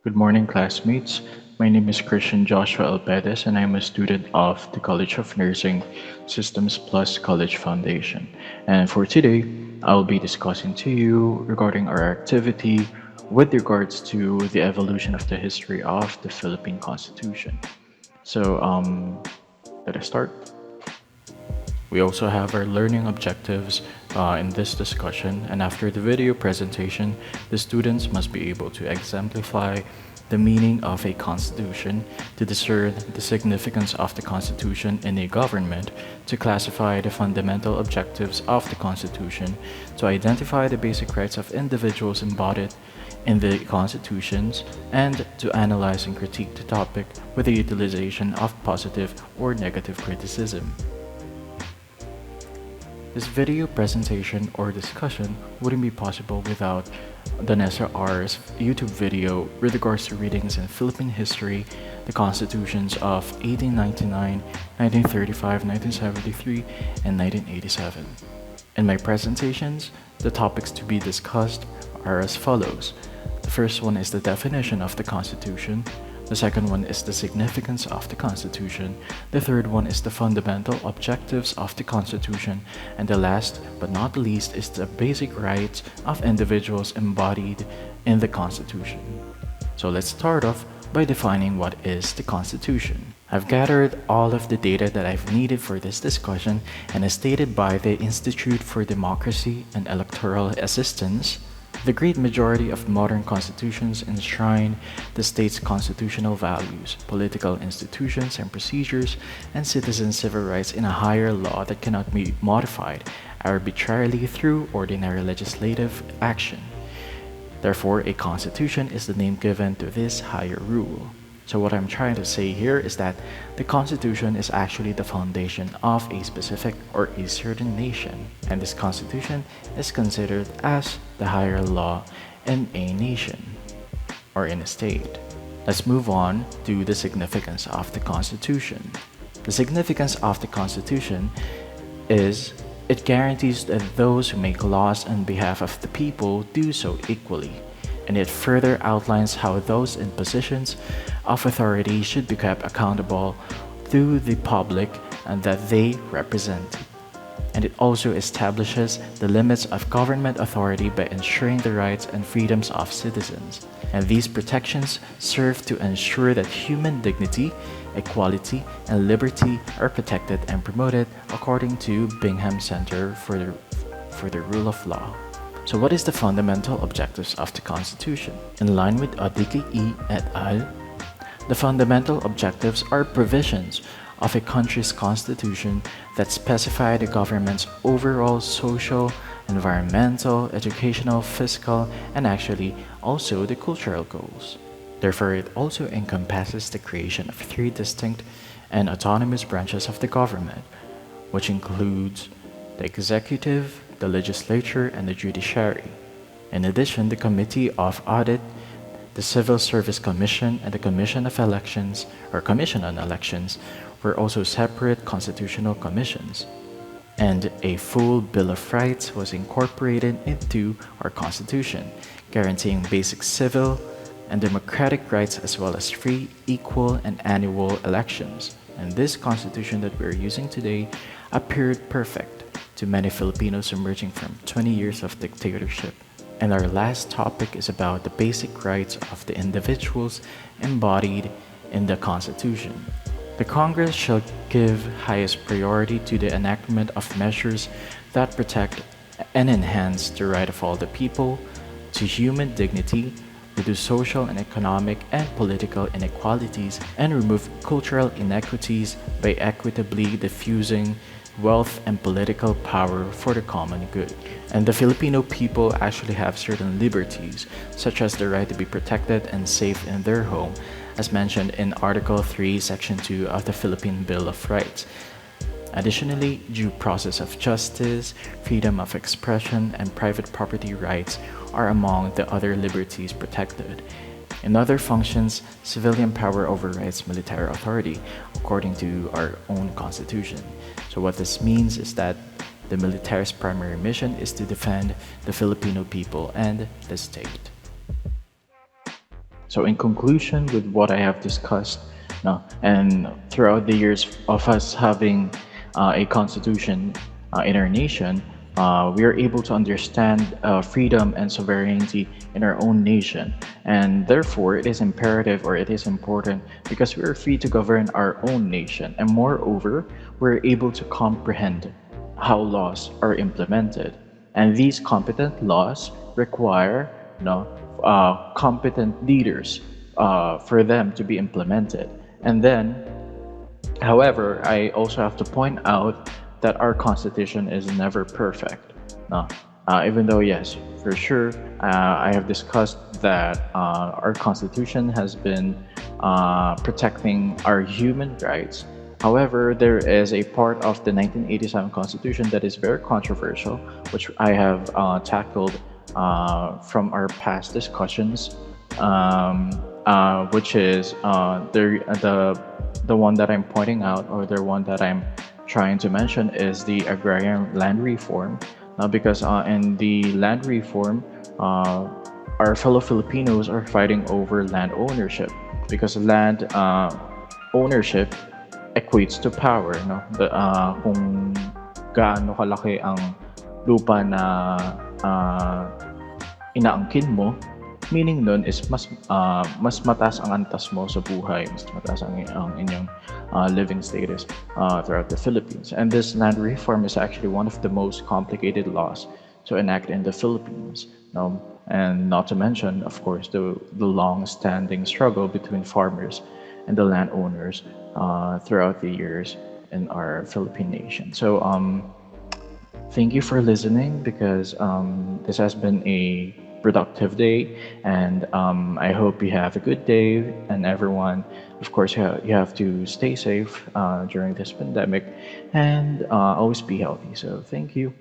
Good morning, classmates. My name is Christian Joshua Elpedes, and I'm a student of the College of Nursing Systems Plus College Foundation. And for today, I'll be discussing to you regarding our activity with regards to the evolution of the history of the Philippine Constitution. So, let us start. We also have our learning objectives in this discussion, and after the video presentation, the students must be able to exemplify the meaning of a constitution, to discern the significance of the constitution in a government, to classify the fundamental objectives of the constitution, to identify the basic rights of individuals embodied in the constitutions, and to analyze and critique the topic with the utilization of positive or negative criticism. This video presentation or discussion wouldn't be possible without Danessa R's YouTube video with regards to readings in Philippine history, the constitutions of 1899, 1935, 1973, and 1987. In my presentations, the topics to be discussed are as follows. The first one is the definition of the Constitution. The second one is the significance of the Constitution. The third one is the fundamental objectives of the Constitution. And the last but not the least is the basic rights of individuals embodied in the Constitution. So let's start off by defining what is the Constitution. I've gathered all of the data that I've needed for this discussion, and as stated by the Institute for Democracy and Electoral Assistance, the great majority of modern constitutions enshrine the state's constitutional values, political institutions and procedures, and citizen civil rights in a higher law that cannot be modified arbitrarily through ordinary legislative action. Therefore, a constitution is the name given to this higher rule. So what I'm trying to say here is that the Constitution is actually the foundation of a specific or a certain nation, and this Constitution is considered as the higher law in a nation or in a state. Let's move on to the significance of the Constitution. The significance of the Constitution is it guarantees that those who make laws on behalf of the people do so equally, and it further outlines how those in positions of authority should be kept accountable to the public and that they represent. And it also establishes the limits of government authority by ensuring the rights and freedoms of citizens. And these protections serve to ensure that human dignity, equality, and liberty are protected and promoted according to Bingham Center for the Rule of Law. So what is the fundamental objectives of the Constitution? In line with Article E et al., the fundamental objectives are provisions of a country's constitution that specify the government's overall social, environmental, educational, fiscal, and actually also the cultural goals. Therefore, it also encompasses the creation of three distinct and autonomous branches of the government, which includes the executive, the legislature, and the judiciary. In addition, the Committee of Audit, the Civil Service Commission, and the Commission of Elections, or Commission on Elections, were also separate constitutional commissions. And a full Bill of Rights was incorporated into our Constitution, guaranteeing basic civil and democratic rights as well as free, equal, and annual elections. And this Constitution that we're using today appeared perfect to many Filipinos emerging from 20 years of dictatorship. And our last topic is about the basic rights of the individuals embodied in the Constitution. The Congress shall give highest priority to the enactment of measures that protect and enhance the right of all the people to human dignity, reduce social and economic and political inequalities, and remove cultural inequities by equitably diffusing wealth and political power for the common good. And the Filipino people actually have certain liberties, such as the right to be protected and safe in their home, as mentioned in Article 3, Section 2 of the Philippine Bill of Rights. Additionally, due process of justice, freedom of expression, and private property rights are among the other liberties protected. In other functions, civilian power overrides military authority, according to our own constitution. So what this means is that the military's primary mission is to defend the Filipino people and the state. So, in conclusion, with what I have discussed, no, and throughout the years of us having a constitution in our nation, we are able to understand freedom and sovereignty in our own nation. And therefore, it is imperative or it is important because we are free to govern our own nation. And moreover, we're able to comprehend how laws are implemented. And these competent laws require, you know, competent leaders for them to be implemented. And then, however, I also have to point out that our constitution is never perfect. No. Even though, yes, for sure, I have discussed that our constitution has been protecting our human rights. However, there is a part of the 1987 constitution that is very controversial, which I have tackled from our past discussions, which is the one that I'm pointing out, or the one that I'm trying to mention, is the agrarian land reform. Because in the land reform, our fellow Filipinos are fighting over land ownership because land ownership equates to power, no? Kung gaano kalaki ang lupa na uh, inaangkin mo, meaning nun is mas mataas ang antas mo sa buhay, mas mataas ang inyong living status throughout the Philippines. And this land reform is actually one of the most complicated laws to enact in the Philippines. No? And not to mention, of course, the long-standing struggle between farmers and the landowners throughout the years in our Philippine nation. So, thank you for listening because this has been a productive day, and I hope you have a good day. And everyone, of course, you have to stay safe during this pandemic and always be healthy. So, thank you.